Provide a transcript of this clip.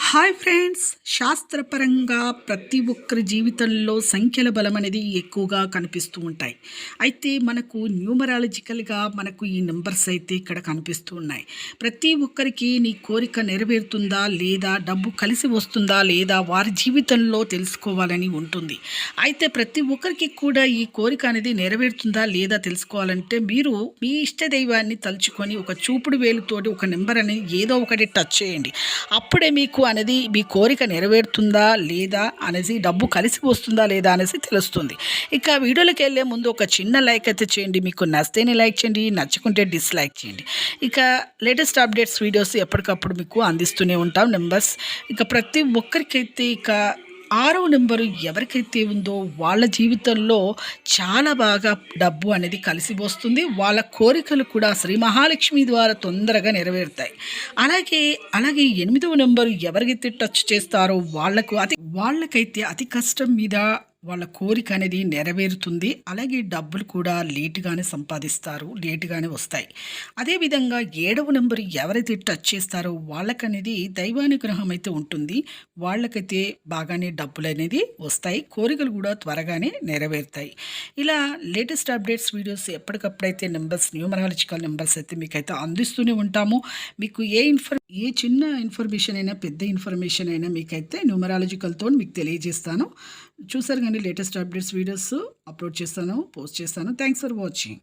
Hi friends, శాస్త్రపరంగా ప్రతి ఒక్కరి జీవితంలో సంఖ్యల బలం అనేది ఎక్కువగా కనిపిస్తూ ఉంటాయి. అయితే మనకు న్యూమరాలజికల్గా మనకు ఈ నెంబర్స్ అయితే ఇక్కడ కనిపిస్తూ ఉన్నాయి. ప్రతి ఒక్కరికి నీ కోరిక నెరవేరుతుందా లేదా, డబ్బు కలిసి వస్తుందా లేదా, వారి జీవితంలో తెలుసుకోవాలని ఉంటుంది. అయితే ప్రతి ఒక్కరికి కూడా ఈ కోరిక అనేది నెరవేరుతుందా లేదా తెలుసుకోవాలంటే మీరు మీ ఇష్ట దైవాన్ని తలుచుకొని ఒక చూపుడు వేలుతోటి ఒక నెంబర్ అనేది ఏదో ఒకటి టచ్ చేయండి. అప్పుడే మీకు అనేది మీ కోరిక నెరవేరుతుందా లేదా అనేసి, డబ్బు కలిసి వస్తుందా లేదా అనేసి తెలుస్తుంది. ఇక వీడియోలోకి వెళ్ళే ముందు ఒక చిన్న లైక్ అయితే చేయండి. మీకు నచ్చితేనే లైక్ చేయండి, నచ్చకుంటే డిస్లైక్ చేయండి. ఇక లేటెస్ట్ అప్డేట్స్ వీడియోస్ ఎప్పటికప్పుడు మీకు అందిస్తూనే ఉంటాం నెంబర్స్. ఇక ప్రతి ఒక్కరికైతే ఇక 6వ నెంబరు ఎవరికైతే ఉందో వాళ్ళ జీవితంలో చాలా బాగా డబ్బు అనేది కలిసి వస్తుంది. వాళ్ళ కోరికలు కూడా శ్రీ మహాలక్ష్మి ద్వారా తొందరగా నెరవేరుతాయి. అలాగే అలాగే 8వ నెంబరు ఎవరికైతే టచ్ చేస్తారో వాళ్ళకైతే అతి కష్టం మీద వాళ్ళ కోరిక అనేది నెరవేరుతుంది. అలాగే డబ్బులు కూడా లేటుగానే సంపాదిస్తారు, లేటుగానే వస్తాయి. అదేవిధంగా 7వ నెంబర్ ఎవరైతే టచ్ చేస్తారో వాళ్ళకనేది దైవానుగ్రహం అయితే ఉంటుంది. వాళ్ళకైతే బాగానే డబ్బులు అనేది వస్తాయి, కోరికలు కూడా త్వరగానే నెరవేరుతాయి. ఇలా లేటెస్ట్ అప్డేట్స్ వీడియోస్ ఎప్పటికప్పుడైతే నెంబర్స్, న్యూమరాలజికల్ నెంబర్స్ అయితే మీకైతే అందిస్తూనే ఉంటాము. మీకు ఏ చిన్న ఇన్ఫర్మేషన్ అయినా పెద్ద ఇన్ఫర్మేషన్ అయినా మీకైతే న్యూమరాలజికల్తో మీకు తెలియజేస్తాను. చూసారు కానీ లేటెస్ట్ అప్డేట్స్ వీడియోస్ అప్లోడ్ చేస్తాను, పోస్ట్ చేస్తాను. Thanks for watching.